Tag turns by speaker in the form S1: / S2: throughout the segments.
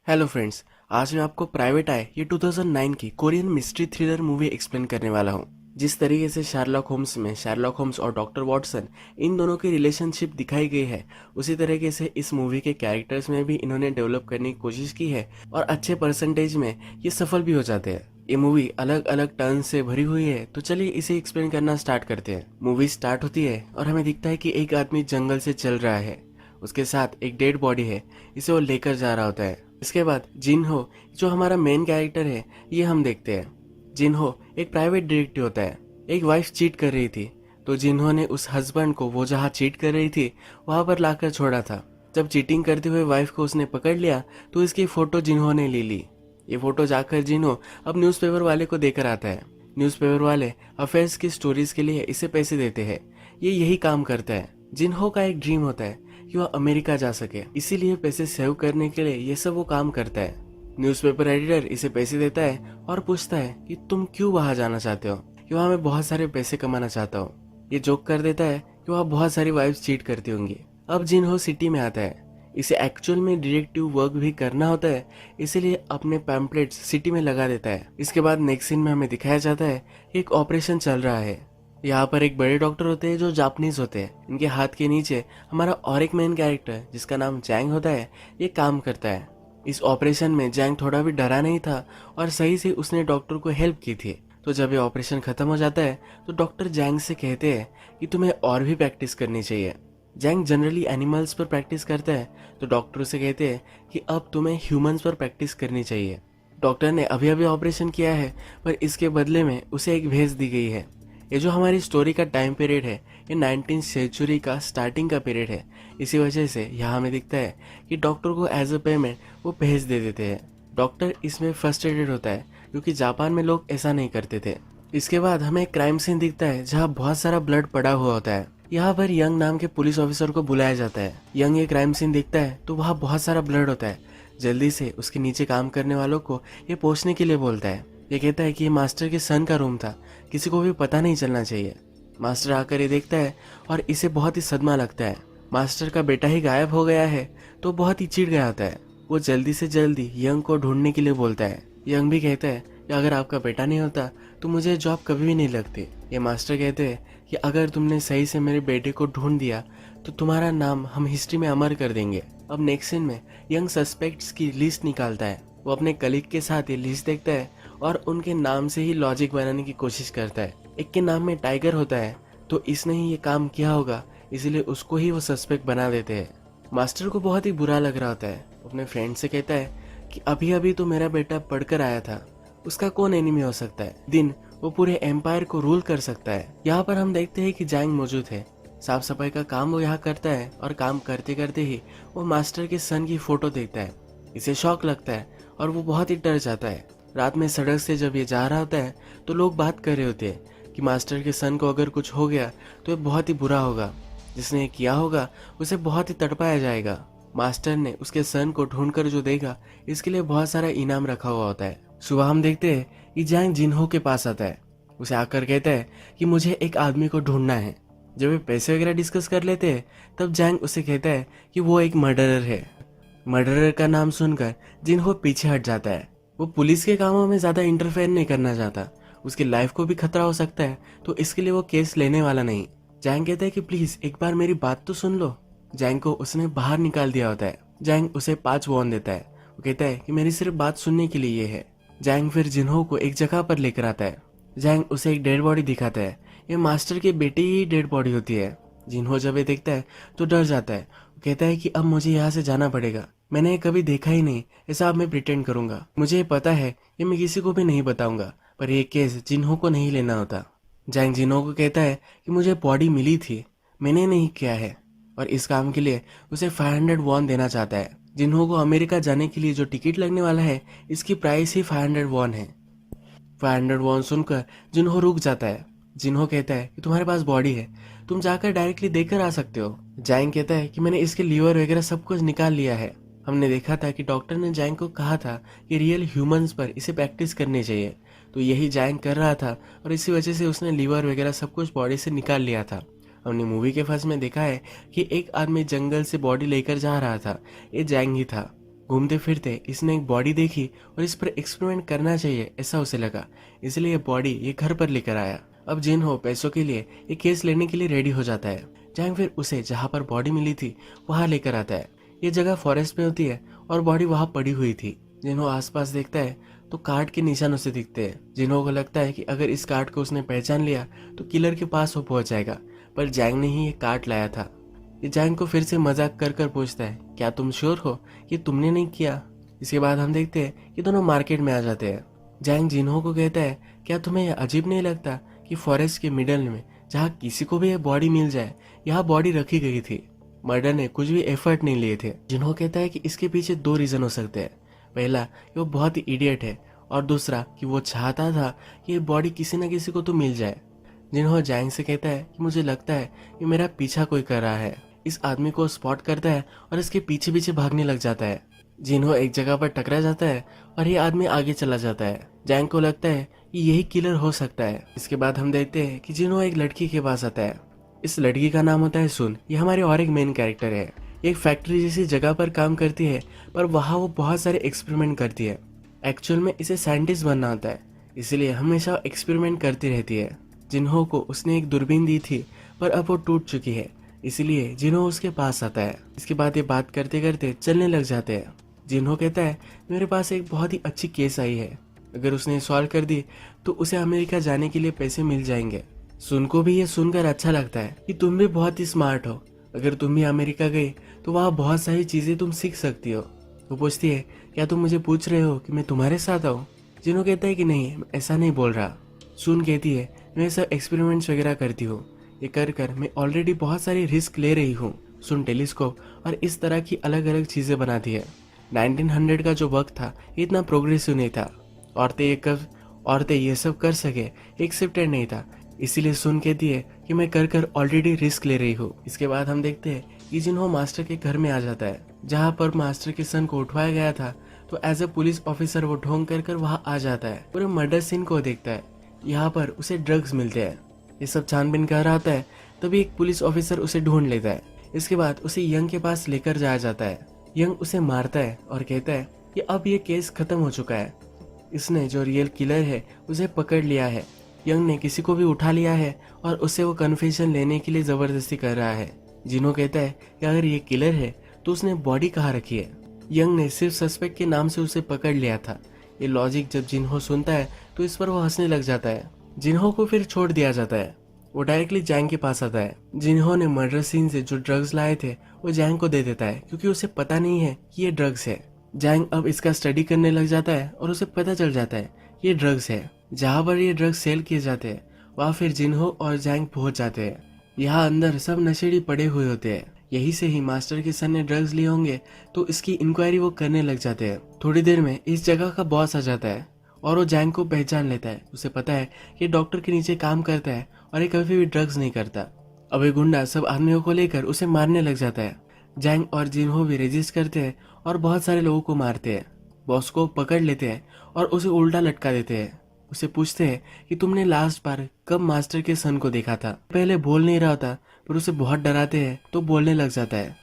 S1: Hello friends. आज मैं आपको प्राइवेट आय ये 2009 की Korean mystery thriller movie explain करने वाला हूँ। जिस तरीके से शार्लॉक होम्स में शार्लॉक होम्स और डॉक्टर वॉटसन इन दोनों की रिलेशनशिप दिखाई गई है, उसी तरीके से इस मूवी के कैरेक्टर्स में भी इन्होंने डेवलप करने की कोशिश की है और अच्छे परसेंटेज में ये सफल भी हो जाते हैं। ये मूवी अलग अलग टर्न से भरी हुई है, तो चलिए इसे एक्सप्लेन करना स्टार्ट करते हैं। मूवी स्टार्ट होती है और हमें दिखता है कि एक आदमी जंगल से चल रहा है, उसके साथ एक डेड बॉडी है, इसे वो लेकर जा रहा होता है। इसके बाद जिन हो, जो हमारा मेन कैरेक्टर है, ये हम देखते हैं। जिन हो एक प्राइवेट डिटेक्टिव होता है। एक वाइफ चीट कर रही थी, तो जिन्हों ने उस हस्बैंड को वो जहाँ चीट कर रही थी वहां पर लाकर छोड़ा था। जब चीटिंग करते हुए वाइफ को उसने पकड़ लिया तो इसकी फोटो जिन्होंने ले ली। ये फोटो जाकर जिन्हो अब न्यूज़पेपर वाले को देकर आता है। न्यूज़पेपर वाले अफेयर्स की स्टोरीज के लिए इसे पैसे देते हैं। ये यही काम करता है। जिन्हो का एक ड्रीम होता है कि वह अमेरिका जा सके, इसीलिए पैसे सेव करने के लिए ये सब वो काम करता है। न्यूज़पेपर एडिटर इसे पैसे देता है और पूछता है कि तुम क्यों वहां जाना चाहते हो, कि वहां मैं बहुत सारे पैसे कमाना चाहता हूँ। ये जोक कर देता है कि वहां बहुत सारी वाइफ्स चीट करती होंगी। अब जिन्हो सिटी में आता है। इसे एक्चुअल में डिटेक्टिव वर्क भी करना होता है, इसीलिए अपने पैम्पलेट्स सिटी में लगा देता है। इसके बाद नेक्स्ट सीन में हमें दिखाया जाता है कि एक ऑपरेशन चल रहा है। यहाँ पर एक बड़े डॉक्टर होते हैं जो जापानीज होते हैं। इनके हाथ के नीचे हमारा और एक मेन कैरेक्टर जिसका नाम जैंग होता है, ये काम करता है। इस ऑपरेशन में जैंग थोड़ा भी डरा नहीं था और सही से उसने डॉक्टर को हेल्प की थी। तो जब ये ऑपरेशन खत्म हो जाता है तो डॉक्टर जैंग से कहते हैं कि तुम्हें और भी प्रैक्टिस करनी चाहिए। जैंग जनरली एनिमल्स पर प्रैक्टिस करता है, तो डॉक्टर से कहते हैं कि अब तुम्हें ह्यूमंस पर प्रैक्टिस करनी चाहिए। डॉक्टर ने अभी अभी ऑपरेशन किया है, पर इसके बदले में उसे एक भेज दी गई है। ये जो हमारी स्टोरी का टाइम पीरियड है, ये 19th सेंचुरी का स्टार्टिंग का पीरियड है। इसी वजह से यहाँ हमें दिखता है कि डॉक्टर को एज अ पेमेंट वो भेज दे देते हैं। डॉक्टर इसमें फ्रस्ट्रेटेड होता है क्योंकि जापान में लोग ऐसा नहीं करते थे। इसके बाद हमें एक क्राइम सीन दिखता है जहाँ बहुत सारा ब्लड पड़ा हुआ होता है। यहाँ पर यंग नाम के पुलिस ऑफिसर को बुलाया जाता है। यंग ये क्राइम सीन देखता है तो वहाँ बहुत सारा ब्लड होता है। जल्दी से उसके नीचे काम करने वालों को ये पोंछने के लिए बोलता है। ये कहता है कि ये मास्टर के सन का रूम था, किसी को भी पता नहीं चलना चाहिए। मास्टर आकर ये देखता है और इसे बहुत ही सदमा लगता है। मास्टर का बेटा ही गायब हो गया है, तो बहुत ही चिढ़ गया होता है। वो जल्दी से जल्दी यंग को ढूंढने के लिए बोलता है। यंग भी कहता है कि अगर आपका बेटा नहीं होता तो मुझे जॉब कभी भी नहीं लगती। ये मास्टर कहते हैं कि अगर तुमने सही से मेरे बेटे को ढूंढ दिया तो तुम्हारा नाम हम हिस्ट्री में अमर कर देंगे। अब नेक्स्ट सीन में यंग सस्पेक्ट्स की लिस्ट निकालता है। वो अपने कलीग के साथ ये लिस्ट देखता है और उनके नाम से ही लॉजिक बनाने की कोशिश करता है। एक के नाम में टाइगर होता है, तो इसने ही ये काम किया होगा, इसलिए उसको ही वो सस्पेक्ट बना देते हैं। मास्टर को बहुत ही बुरा लग रहा होता है। अपने फ्रेंड से कहता है कि अभी अभी तो मेरा बेटा पढ़कर आया था, उसका कौन एनिमी हो सकता है। दिन वो पूरे एम्पायर को रूल कर सकता है। यहाँ पर हम देखते हैं कि जैंग मौजूद है। साफ सफाई का काम वो यहाँ करता है और काम करते करते ही वो मास्टर के सन की फोटो देखता है। इसे शॉक लगता है और वो बहुत ही डर जाता है। रात में सड़क से जब ये जा रहा होता है तो लोग बात कर रहे होते हैं कि मास्टर के सन को अगर कुछ हो गया तो ये बहुत ही बुरा होगा। जिसने ये किया होगा उसे बहुत ही तड़पाया जाएगा। मास्टर ने उसके सन को ढूंढकर जो देगा, इसके लिए बहुत सारा इनाम रखा हुआ होता है। सुबह हम देखते हैं कि जैंग जिन्हो के पास आता है। उसे आकर कहता है कि मुझे एक आदमी को ढूंढना है। जब वे पैसे वगैरह डिस्कस कर लेते हैं तब जैंग उसे कहता है कि वो एक मर्डरर है। मर्डरर का नाम सुनकर जिन्हो पीछे हट जाता है। वो पुलिस के कामों में ज्यादा इंटरफेयर नहीं करना चाहता, उसकी लाइफ को भी खतरा हो सकता है, तो इसके लिए वो केस लेने वाला नहीं। जैंग कहता है कि प्लीज एक बार मेरी बात तो सुन लो। जैंग को उसने बाहर निकाल दिया होता है। जैंग उसे 5 वॉन देता है। वो कहता है कि मेरी सिर्फ बात सुनने के लिए ये है। जैंग फिर जिन्हो को एक जगह पर लेकर आता है। जैंग उसे एक डेड बॉडी दिखाता है। ये मास्टर के बेटे ही डेड बॉडी होती है। जिन्हो जब ये देखता है तो डर जाता है। वो कहता है कि अब मुझे यहाँ से जाना पड़ेगा, मैंने ये कभी देखा ही नहीं, ऐसा अब मैं प्रिटेंड करूंगा। मुझे ये पता है, ये मैं किसी को भी नहीं बताऊंगा, पर ये केस जिन्हो को नहीं लेना होता। जैंग जिन्हो को कहता है कि मुझे बॉडी मिली थी, मैंने नहीं किया है, और इस काम के लिए उसे 500 वॉन देना चाहता है। जिन्हो को अमेरिका जाने के लिए जो टिकट लगने वाला है, इसकी प्राइस ही 500 वॉन है। 500 वॉन सुनकर जिन्हो रुक जाता है। जिन्हो कहता है कि तुम्हारे पास बॉडी है, तुम जाकर डायरेक्टली देकर आ सकते हो। जैंग कहता है कि मैंने इसके लीवर वगैरह सब कुछ निकाल लिया है। हमने देखा था कि डॉक्टर ने जैंग को कहा था कि रियल ह्यूमंस पर इसे प्रैक्टिस करनी चाहिए, तो यही जैंग कर रहा था और इसी वजह से उसने लीवर वगैरह सब कुछ बॉडी से निकाल लिया था। हमने मूवी के फर्स्ट में देखा है कि एक आदमी जंगल से बॉडी लेकर जा रहा था, ये जैंग ही था। घूमते फिरते इसने एक बॉडी देखी और इस पर एक्सपेरिमेंट करना चाहिए ऐसा उसे लगा, इसलिए बॉडी ये घर पर लेकर आया। अब जिनहो पैसों के लिए ये केस लेने के लिए रेडी हो जाता है। जैंग फिर उसे जहाँ पर बॉडी मिली थी वहां लेकर आता है। ये जगह फॉरेस्ट में होती है और बॉडी वहां पड़ी हुई थी। जिन्हो आसपास देखता है तो काट के निशान उसे दिखते हैं। जिन्हो को लगता है कि अगर इस काट को उसने पहचान लिया तो किलर के पास वो पहुंच जाएगा, पर जैंग ने ही ये काट लाया था। ये जैंग को फिर से मजाक कर कर पूछता है, क्या तुम श्योर हो कि तुमने नहीं किया? इसके बाद हम देखते हैं कि दोनों मार्केट में आ जाते हैं। जैंग जिन्हो को कहता है, क्या तुम्हें यह अजीब नहीं लगता कि फॉरेस्ट के मिडल में जहाँ किसी को भी ये बॉडी मिल जाए, यहाँ बॉडी रखी गई थी। मर्डर ने कुछ भी एफर्ट नहीं लिए थे। जिन्हो कहता है कि इसके पीछे दो रीजन हो सकते हैं। पहला कि वो बहुत ही इडियट है, और दूसरा कि वो चाहता था कि ये बॉडी किसी न किसी को तो मिल जाए। जिन्हो जैंग से कहता है कि मुझे लगता है कि मेरा पीछा कोई कर रहा है। इस आदमी को स्पॉट करता है और इसके पीछे पीछे भागने लग जाता है। जिन्हो एक जगह पर टकरा जाता है और ये आदमी आगे चला जाता है। जैंग को लगता है कि यही किलर हो सकता है। इसके बाद हम देखते हैं कि जिन्हो एक लड़की के पास आता है। इस लड़की का नाम होता है सुन। ये हमारे और एक मेन कैरेक्टर है। एक फैक्ट्री जैसी जगह पर काम करती है, पर वहाँ वो बहुत सारे एक्सपेरिमेंट करती है। एक्चुअल में इसे साइंटिस्ट बनना होता है, इसलिए हमेशा एक्सपेरिमेंट करती रहती है। जिन्हो को उसने एक दूरबीन दी थी, पर अब वो टूट चुकी है, इसलिए जिन्हो उसके पास आता है। इसके बाद ये बात करते करते चलने लग जाते हैं। जिन्हो कहता है, मेरे पास एक बहुत ही अच्छी केस आई है, अगर उसने सॉल्व कर दी तो उसे अमेरिका जाने के लिए पैसे मिल जाएंगे। सुन को भी ये सुनकर अच्छा लगता है कि तुम भी बहुत ही स्मार्ट हो, अगर तुम भी अमेरिका गई तो वहाँ बहुत सारी चीजें तुम सीख सकती हो। वो पूछती है, क्या तुम मुझे पूछ रहे हो कि मैं तुम्हारे साथ आऊँ? जिन्हो कहता है कि नहीं, मैं ऐसा नहीं बोल रहा। सुन कहती है, मैं सब एक्सपेरिमेंट्स वगैरह करती हूँ, ये कर कर मैं ऑलरेडी बहुत सारी रिस्क ले रही हूँ। सुन टेलीस्कोप और इस तरह की अलग अलग चीजें बनाती है। 1900 का जो वक्त था इतना प्रोग्रेसिव नहीं था, औरतें ये सब कर सके एक्सेप्टेड नहीं था, इसीलिए सुन कहती है कि मैं कर कर ऑलरेडी रिस्क ले रही हूँ। इसके बाद हम देखते हैं कि जिन्हो मास्टर के घर में आ जाता है, जहाँ पर मास्टर के सन को उठवाया गया था। तो एज ए पुलिस ऑफिसर वो ढोंग कर कर वहाँ आ जाता है, पूरे मर्डर सीन को देखता है। यहाँ पर उसे ड्रग्स मिलते हैं। ये सब छानबीन कर रहा होता है, तभी एक पुलिस ऑफिसर उसे ढूंढ लेता है। इसके बाद उसे यंग के पास लेकर जाया जाता है। यंग उसे मारता है और कहता है कि अब ये केस खत्म हो चुका है, इसने जो रियल किलर है उसे पकड़ लिया है। यंग ने किसी को भी उठा लिया है और उससे वो कन्फेशन लेने के लिए जबरदस्ती कर रहा है। जिन्हो कहता है कि अगर ये किलर है तो उसने बॉडी कहाँ रखी है। यंग ने सिर्फ सस्पेक्ट के नाम से उसे पकड़ लिया था। ये लॉजिक जब जिन्हो सुनता है तो इस पर वो हंसने लग जाता है। जिन्हो को फिर छोड़ दिया जाता है। वो डायरेक्टली जैंग के पास आता है। जिन्हो ने मर्डर सीन से जो ड्रग्स लाए थे वो जैंग को दे देता है, क्योंकि उसे पता नहीं है कि ये ड्रग्स है। जैंग अब इसका स्टडी करने लग जाता है और उसे पता चल जाता है ये ड्रग्स है। जहाँ पर ये ड्रग्स सेल किए जाते हैं वहाँ फिर जिन्हो और जैंग पहुंच जाते हैं। यहाँ अंदर सब नशेड़ी पड़े हुए होते हैं। यही से ही मास्टर के सन ने ड्रग्स लिए होंगे, तो इसकी इंक्वायरी वो करने लग जाते हैं। थोड़ी देर में इस जगह का बॉस आ जाता है और वो जैंग को पहचान लेता है। उसे पता है कि डॉक्टर के नीचे काम करता है और ये कभी भी ड्रग्स नहीं करता। अब ये गुंडा सब आदमियों को लेकर उसे मारने लग जाता है। जैंग और जिन्हो भी रेजिस्ट करते हैं और बहुत सारे लोगों को मारते हैं। बॉस को पकड़ लेते हैं और उसे उल्टा लटका देते हैं। उसे पूछते हैं कि तुमने लास्ट बार कब मास्टर के सन को देखा था। पहले बोल नहीं रहा था, पर उसे बहुत डराते हैं तो बोलने लग जाता है।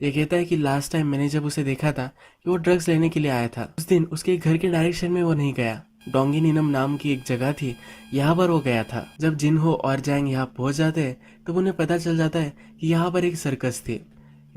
S1: ये कहता है कि लास्ट टाइम मैंने जब उसे देखा था कि वो ड्रग्स लेने के लिए आया था, उस दिन उसके घर के डायरेक्शन में वो नहीं गया। डोंगिनिनम नाम की एक जगह थी, यहाँ पर वो गया था। जब जिन्हो और जैंग यहाँ पहुंच जाते हैं तो उन्हें पता चल जाता है कि यहाँ पर एक सर्कस थी।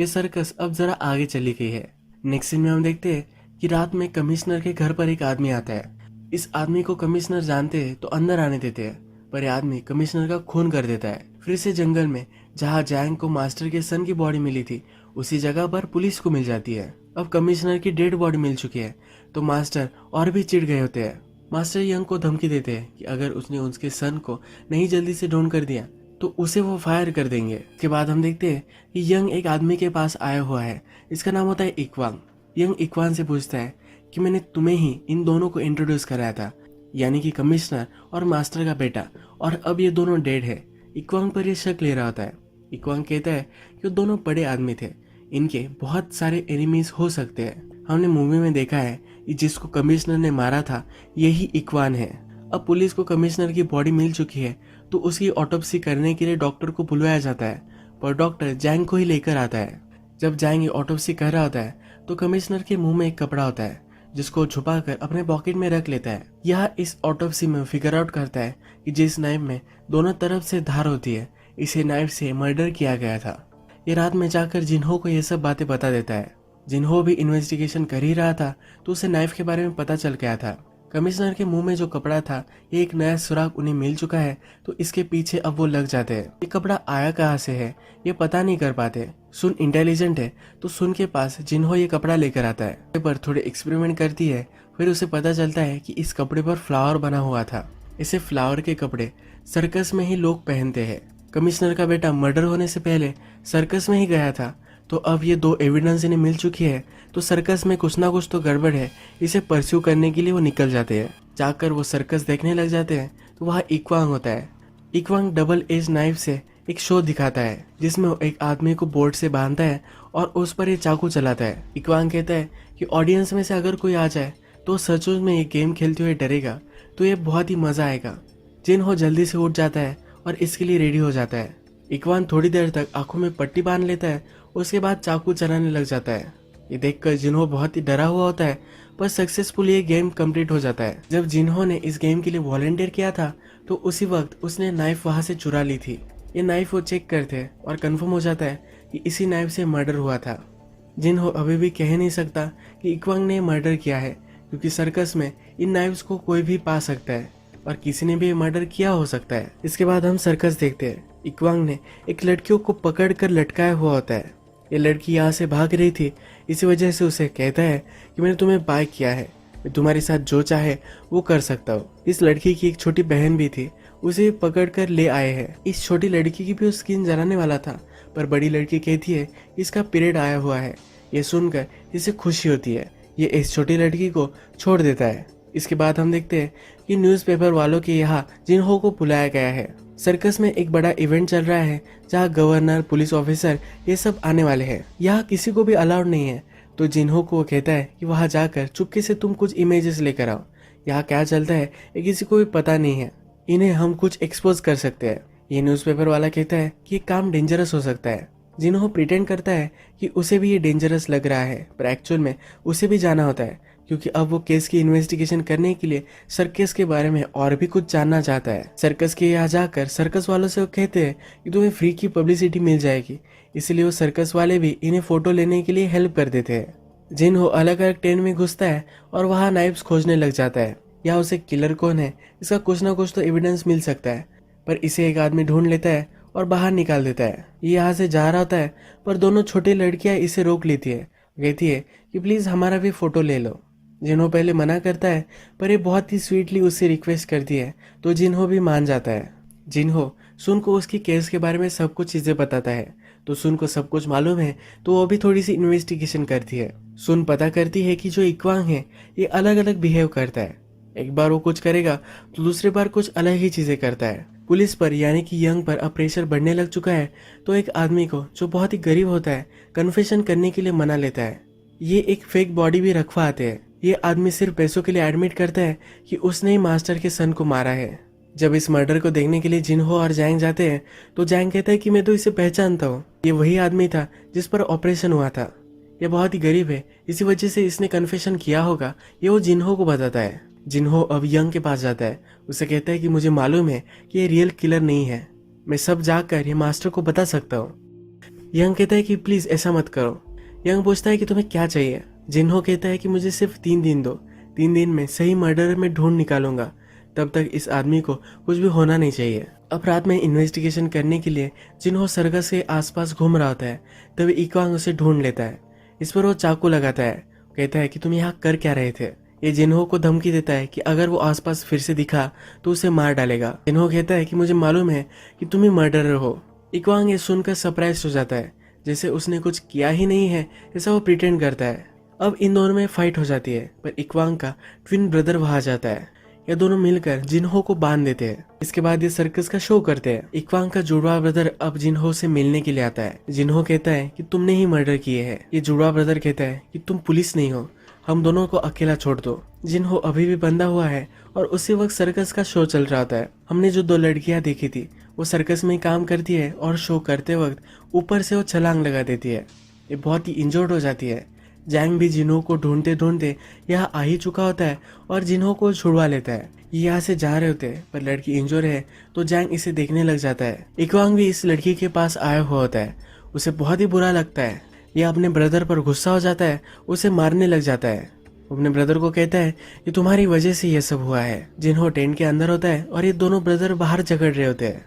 S1: ये सर्कस अब जरा आगे चली गई है। नेक्स्ट सीन में हम देखते हैं कि रात में कमिश्नर के घर पर एक आदमी आता है। इस आदमी को कमिश्नर जानते हैं तो अंदर आने देते हैं, पर यह आदमी कमिश्नर का खून कर देता है। फिर से जंगल में जहाँ जैंग को मास्टर के सन की बॉडी मिली थी उसी जगह पर पुलिस को मिल जाती है। अब कमिश्नर की डेड बॉडी मिल चुकी है तो मास्टर और भी चिढ़ गए होते हैं। मास्टर यंग को धमकी देते हैं कि अगर उसने उसके सन को नहीं जल्दी से ढूंढ कर दिया तो उसे वो फायर कर देंगे। इसके बाद हम देखते हैं कि यंग एक आदमी के पास आया हुआ है। इसका नाम होता है इक्वांग। यंग इक्वान से पूछता है कि मैंने तुम्हें ही इन दोनों को इंट्रोड्यूस कराया था, यानी कि कमिश्नर और मास्टर का बेटा, और अब ये दोनों डेड है। इक्वांग पर ये शक ले रहा होता है। इक्वांग कहता है कि वो दोनों बड़े आदमी थे, इनके बहुत सारे एनिमीज हो सकते हैं। हमने मूवी में देखा है कि जिसको कमिश्नर ने मारा था यही इक्वान है। अब पुलिस को कमिश्नर की बॉडी मिल चुकी है तो उसकी ऑटोप्सी करने के लिए डॉक्टर को बुलवाया जाता है, पर डॉक्टर जैंग को ही लेकर आता है। जब जैंग ऑटोप्सी कर रहा होता है तो कमिश्नर के मुंह में एक कपड़ा होता है जिसको छुपाकर अपने पॉकेट में रख लेता है। यह इस ऑटोप्सी में फिगर आउट करता है कि जिस नाइफ में दोनों तरफ से धार होती है, इसे नाइफ से मर्डर किया गया था। ये रात में जाकर जिन्हो को ये सब बातें बता देता है। जिन्हो भी इन्वेस्टिगेशन कर ही रहा था तो उसे नाइफ के बारे में पता चल गया था। कमिश्नर के मुंह में जो कपड़ा था, ये एक नया सुराग उन्हें मिल चुका है, तो इसके पीछे अब वो लग जाते हैं। ये कपड़ा आया कहाँ से है ये पता नहीं कर पाते। सुन इंटेलिजेंट है तो सुन के पास जिन्हो ये कपड़ा लेकर आता है, पर थोड़े एक्सपेरिमेंट करती है। फिर उसे पता चलता है कि इस कपड़े पर फ्लावर बना हुआ था। इसे फ्लावर के कपड़े सर्कस में ही लोग पहनते हैं। कमिश्नर का बेटा मर्डर होने से पहले सर्कस में ही गया था, तो अब ये दो एविडेंस इन्हें मिल चुकी है, तो सर्कस में कुछ ना कुछ तो गड़बड़ है। इसे परस्यू करने के लिए वो निकल जाते हैं। जाकर वो सर्कस देखने लग जाते हैं तो वहाँ इक्वांग होता है। इक्वांग डबल एज नाइफ से एक शो दिखाता है जिसमें वो एक आदमी को बोर्ड से बांधता है और उस पर ये चाकू चलाता है। इक्वांग कहता है कि ऑडियंस में से अगर कोई आ जाए तो सचमुच में ये गेम खेलते हुए डरेगा, तो ये बहुत ही मजा आएगा। जिन्हो जल्दी से उठ जाता है और इसके लिए रेडी हो जाता है। इक्वान थोड़ी देर तक आंखों में पट्टी बांध लेता है, उसके बाद चाकू चलाने लग जाता है। ये देखकर जिन्हो बहुत ही डरा हुआ होता है, पर सक्सेसफुली ये गेम कंप्लीट हो जाता है। जब जिन्हो ने इस गेम के लिए वॉलंटियर किया था तो उसी वक्त उसने नाइफ वहां से चुरा ली थी। ये नाइफ वो चेक करते और कंफर्म हो जाता है कि इसी नाइफ से मर्डर हुआ था। जिन्हो अभी भी कह नहीं सकता कि इक्वांग ने मर्डर किया है, क्योंकि सर्कस में इन नाइफ्स को कोई भी पा सकता है और किसी ने भी मर्डर किया हो सकता है। इसके बाद हम सर्कस देखते हैं। इक्वांग ने एक लड़कियों को पकड़कर लटकाया हुआ होता है। ये लड़की यहाँ से भाग रही थी, इसी वजह से उसे कहता है कि मैंने तुम्हें बाय किया है, मैं तुम्हारे साथ जो चाहे वो कर सकता हूँ। इस लड़की की एक छोटी बहन भी थी, उसे पकड़ कर ले आए हैं। इस छोटी लड़की की भी स्किन जलाने वाला था, पर बड़ी लड़की कहती है इसका पीरियड आया हुआ है। ये सुनकर इसे खुशी होती है। ये इस छोटी लड़की को छोड़ देता है। इसके बाद हम देखते हैं कि न्यूज़पेपर वालों के यहाँ जिन्हो को बुलाया गया है। सर्कस में एक बड़ा इवेंट चल रहा है जहाँ गवर्नर, पुलिस ऑफिसर ये सब आने वाले हैं। यहाँ किसी को भी अलाउड नहीं है, तो जिन्हो को वो कहता है कि वहाँ जाकर चुपके से तुम कुछ इमेजेस लेकर आओ। यहाँ क्या चलता है ये किसी को भी पता नहीं है, इन्हें हम कुछ एक्सपोज कर सकते हैं। ये न्यूज़पेपर वाला कहता है कि ये काम डेंजरस हो सकता है। जिन्हो प्रिटेंड करता है कि उसे भी ये डेंजरस लग रहा है, पर एक्चुअल में उसे भी जाना होता है, क्योंकि अब वो केस की इन्वेस्टिगेशन करने के लिए सर्कस के बारे में और भी कुछ जानना चाहता है। सर्कस के यहाँ जाकर सर्कस वालों से वो कहते हैं कि तुम्हें फ्री की पब्लिसिटी मिल जाएगी, इसलिए वो सर्कस वाले भी इन्हें फोटो लेने के लिए हेल्प कर देते हैं। जिन्हो अलग अलग टेंट में घुसता है और वहाँ नाइफ्स खोजने लग जाता है। या उसे किलर कौन है इसका कुछ ना कुछ तो एविडेंस मिल सकता है, पर इसे एक आदमी ढूंढ लेता है और बाहर निकाल देता है। ये यहाँ से जा रहा होता है, पर दोनों छोटी लड़कियां इसे रोक लेती है, कहती है कि प्लीज हमारा भी फोटो ले लो। जिन्हो पहले मना करता है, पर ये बहुत ही स्वीटली उससे रिक्वेस्ट करती है, तो जिन्हो भी मान जाता है। जिन्हो सुन को उसकी केस के बारे में सब कुछ चीजें बताता है, तो सुन को सब कुछ मालूम है, तो वो भी थोड़ी सी इन्वेस्टिगेशन करती है। सुन पता करती है कि जो इक्वांग है ये अलग अलग बिहेव करता है। एक बार वो कुछ करेगा तो दूसरी बार कुछ अलग ही चीजें करता है। पुलिस पर यानी कि यंग पर अब प्रेशर बढ़ने लग चुका है, तो एक आदमी को जो बहुत ही गरीब होता है कन्फेशन करने के लिए मना लेता है। ये एक फेक बॉडी भी रखवा आते हैं। ये आदमी सिर्फ पैसों के लिए एडमिट करता है कि उसने ही मास्टर के सन को मारा है। जब इस मर्डर को देखने के लिए जिन्हो और जैंग जाते हैं, तो जैंग कहता है कि मैं तो इसे पहचानता हूँ, ये वही आदमी था जिस पर ऑपरेशन हुआ था। ये बहुत ही गरीब है, इसी वजह से इसने कन्फेशन किया होगा, ये वो जिन्हो को बताता है। जिन्हो अब यंग के पास जाता है, उसे कहता है कि मुझे मालूम है कि ये रियल किलर नहीं है, मैं सब जाकर ये मास्टर को बता सकता हूँ। यंग कहता है कि प्लीज ऐसा मत करो। यंग पूछता है कि तुम्हें क्या चाहिए। जिन्हो कहता है कि मुझे सिर्फ 3 दिन दो, 3 दिन में सही मर्डर में ढूंढ निकालूंगा, तब तक इस आदमी को कुछ भी होना नहीं चाहिए। अब रात में इन्वेस्टिगेशन करने के लिए जिन्हो सर्कस के आसपास घूम रहा होता है, तभी इक्वांग उसे ढूंढ लेता है। इस पर वो चाकू लगाता है, कहता है कि तुम यहाँ कर क्या रहे थे। ये जिन्हो को धमकी देता है कि अगर वो आसपास फिर से दिखा तो उसे मार डालेगा। जिन्हो कहता है कि मुझे मालूम है कि तुम ही मर्डरर हो। इक्वांग ये सुनकर सरप्राइज हो जाता है, जैसे उसने कुछ किया ही नहीं है ऐसा वो प्रिटेंड करता है। अब इन दोनों में फाइट हो जाती है, पर इक्वांग का ट्विन ब्रदर वहां जाता है। ये दोनों मिलकर जिन्हो को बांध देते हैं। इसके बाद ये सर्कस का शो करते हैं। इक्वांग का जुड़वा ब्रदर अब जिन्हो से मिलने के लिए आता है। जिन्हो कहता है कि तुमने ही मर्डर किए है। ये जुड़वा ब्रदर कहता है कि तुम पुलिस नहीं हो, हम दोनों को अकेला छोड़ दो। जिन्हो अभी भी बंधा हुआ है और उसी वक्त सर्कस का शो चल रहा होता है। हमने जो 2 लड़कियां देखी थी वो सर्कस में काम करती है और शो करते वक्त ऊपर से वो छलांग लगा देती है। ये बहुत ही इंजर्ड हो जाती है। जैंग भी जिन्हो को ढूंढते ढूंढते यहाँ आ ही चुका होता है और जिन्हो को छुड़वा लेता है। ये यहाँ से जा रहे होते हैं पर लड़की इंजोर है तो जैंग इसे देखने लग जाता है। इक्वांग भी इस लड़की के पास आया हुआ होता है। उसे बहुत ही बुरा लगता है। यह अपने ब्रदर पर गुस्सा हो जाता है, उसे मारने लग जाता है। अपने ब्रदर को कहता है कि तुम्हारी वजह से यह सब हुआ है। जिन्हो टेंट के अंदर होता है और ये दोनों ब्रदर बाहर झगड़ रहे होते हैं।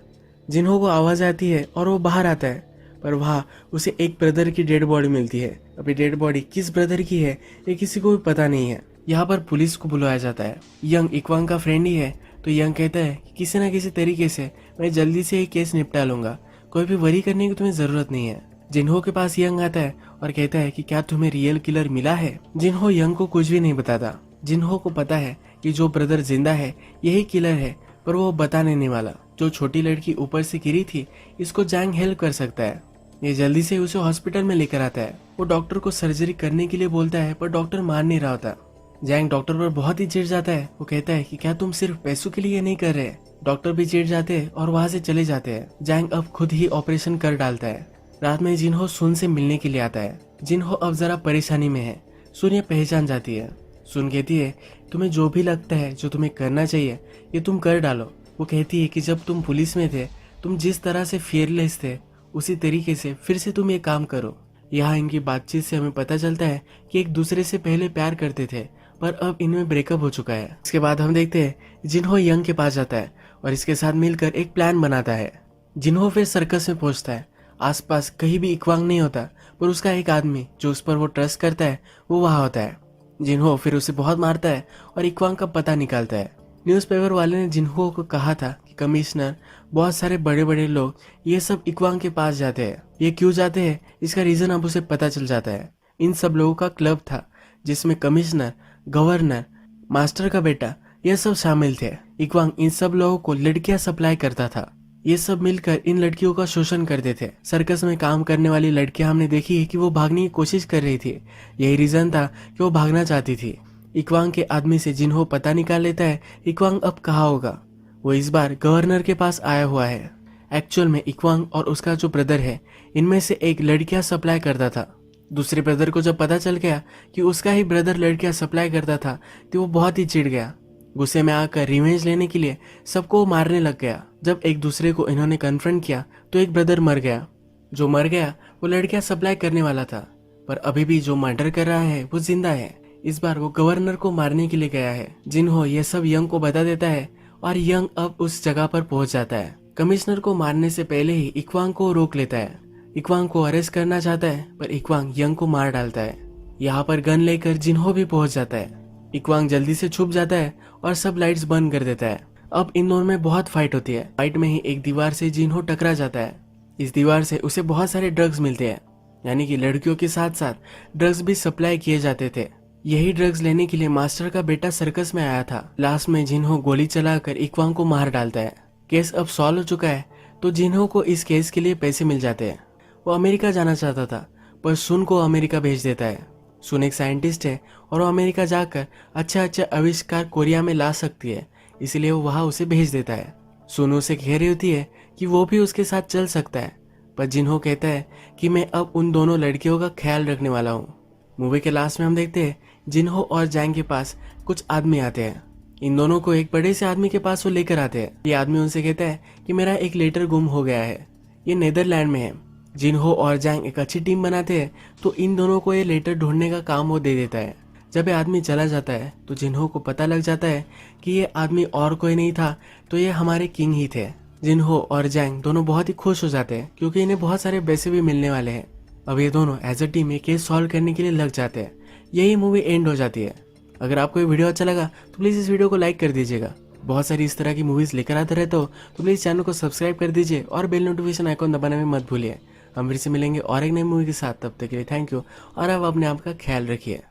S1: जिन्हो को आवाज आती है और वो बाहर आता है पर वहाँ उसे एक ब्रदर की डेड बॉडी मिलती है। अभी डेड बॉडी किस ब्रदर की है ये किसी को भी पता नहीं है। यहाँ पर पुलिस को बुलाया जाता है। यंग इक्वांग का फ्रेंड ही है तो यंग कहता है कि किसी न किसी तरीके से मैं जल्दी से ये केस निपटा लूंगा, कोई भी वरी करने की तुम्हें जरूरत नहीं है। जिन्हो के पास यंग आता है और कहता है कि क्या तुम्हें रियल किलर मिला है। जिन्हो यंग को कुछ भी नहीं बताता। जिन्हो को पता है कि जो ब्रदर जिंदा है यही किलर है पर वो बताने नहीं वाला। जो छोटी लड़की ऊपर से गिरी थी इसको जैंग हेल्प कर सकता है। ये जल्दी से उसे हॉस्पिटल में लेकर आता है। वो डॉक्टर को सर्जरी करने के लिए बोलता है पर डॉक्टर मान नहीं रहा होता। जैंग डॉक्टर पर बहुत ही चिढ़ जाता है। वो कहता है कि क्या तुम सिर्फ पैसों के लिए नहीं कर रहे। डॉक्टर भी चिढ़ जाते हैं और वहां से चले जाते हैं। जैंग अब खुद ही ऑपरेशन कर डालता है। रात में जिन्हो सुन से मिलने के लिए आता है। जिन्हो अब जरा परेशानी में है। सुन ये पहचान जाती है। सुन कहती है तुम्हें जो भी लगता है जो तुम्हें करना चाहिए ये तुम कर डालो। वो कहती है कि जब तुम पुलिस में थे तुम जिस तरह से फियरलेस थे उसी तरीके से फिर से तुम ये काम करो। यहाँ इनकी बातचीत से हमें पता चलता है कि एक दूसरे से पहले प्यार करते थे पर अब इनमें ब्रेकअप हो चुका है। इसके बाद हम देखते हैं जिन्हो यंग के पास जाता है और इसके साथ मिलकर एक प्लान बनाता है। जिन्हो फिर सर्कस में पहुंचता है। आसपास कहीं भी इक्वांग नहीं होता पर उसका एक आदमी जो उस पर वो ट्रस्ट करता है वो वहां होता है। जिन्हो फिर उसे बहुत मारता है और इक्वांग का पता निकालता है। न्यूज़पेपर वाले ने जिन्हो को कहा था कि कमिश्नर बहुत सारे बड़े बड़े लोग ये सब इक्वांग के पास जाते हैं। ये क्यों जाते हैं इसका रीजन अब उसे पता चल जाता है। इन सब लोगों का क्लब था जिसमें कमिश्नर, गवर्नर, मास्टर का बेटा ये सब शामिल थे। इक्वांग इन सब लोगों को लड़कियां सप्लाई करता था। ये सब मिलकर इन लड़कियों का शोषण करते थे। सर्कस में काम करने वाली लड़कियां हमने देखी है कि वो भागने की कोशिश कर रही थी। यही रीजन था कि वो भागना चाहती थी। इक्वांग के आदमी से जिन्हो पता निकाल लेता है इक्वांग अब कहाँ होगा। वो इस बार गवर्नर के पास आया हुआ है। एक्चुअल में इक्वांग और उसका जो ब्रदर है इनमें से एक लड़कियां सप्लाई करता था। दूसरे ब्रदर को जब पता चल गया कि उसका ही ब्रदर लड़कियां सप्लाई करता था तो वो बहुत ही चिढ़ गया। गुस्से में आकर रिवेंज लेने के लिए सबको मारने लग गया। जब एक दूसरे को इन्होंने कन्फ्रंट किया तो एक ब्रदर मर गया। जो मर गया वो लड़कियां सप्लाई करने वाला था पर अभी भी जो मर्डर कर रहा है वो जिंदा है। इस बार वो गवर्नर को मारने के लिए गया है। जिन्हो ये सब यंग को बता देता है और यंग अब उस जगह पर पहुंच जाता है। कमिश्नर को मारने से पहले ही इक्वांग को रोक लेता है। इक्वांग को अरेस्ट करना चाहता है पर इक्वांग यंग को मार डालता है। यहाँ पर गन लेकर जिन्हो भी पहुंच जाता है। इक्वांग जल्दी से छुप जाता है और सब लाइट्स बंद कर देता है। अब इन दोनों में बहुत फाइट होती है। फाइट में ही एक दीवार से जिन्हो टकरा जाता है। इस दीवार से उसे बहुत सारे ड्रग्स मिलते हैं, यानी कि लड़कियों के साथ साथ ड्रग्स भी सप्लाई किए जाते थे। यही ड्रग्स लेने के लिए मास्टर का बेटा सर्कस में आया था। लास्ट में जिन्हो गोली चलाकर इक्वांग को मार डालता है। केस अब सॉल्व हो चुका है तो जिन्हो को इस केस के लिए पैसे मिल जाते हैं। वो अमेरिका जाना चाहता था पर सुन को अमेरिका भेज देता है। सुन एक साइंटिस्ट है और वो अमेरिका जाकर अच्छा आविष्कार कोरिया में ला सकती है, इसलिए वो वहां उसे भेज देता है। सुन उसे कह रही होती है कि वो भी उसके साथ चल सकता है पर जिन्हो कहता है कि मैं अब उन दोनों लड़कियों का ख्याल रखने वाला हूँ। मूवी के लास्ट में हम देखते हैं जिन्हो और जैंग के पास कुछ आदमी आते हैं। इन दोनों को एक बड़े से आदमी के पास वो लेकर आते हैं। ये आदमी उनसे कहता है कि मेरा एक लेटर गुम हो गया है, ये नेदरलैंड में है। जिन्हो और जैंग एक अच्छी टीम बनाते हैं तो इन दोनों को ये लेटर ढूंढने का काम वो दे देता है। जब ये आदमी चला जाता है तो जिन्हो को पता लग जाता है कि ये आदमी और कोई नहीं था तो ये हमारे किंग ही थे। जिन्हो और जैंग दोनों बहुत ही खुश हो जाते हैं क्योंकि इन्हें बहुत सारे पैसे भी मिलने वाले हैं। अब ये दोनों एज अ टीम ये केस सॉल्व करने के लिए लग जाते हैं। यही मूवी एंड हो जाती है। अगर आपको ये वीडियो अच्छा लगा तो प्लीज़ इस वीडियो को लाइक कर दीजिएगा। बहुत सारी इस तरह की मूवीज़ लेकर आते रहते हो तो प्लीज़ चैनल को सब्सक्राइब कर दीजिए और बेल नोटिफिकेशन आइकॉन दबाने में मत भूलिए। हम फिर से मिलेंगे और एक नई मूवी के साथ। तब तक के लिए थैंक यू और आप अपने आप का ख्याल रखिए।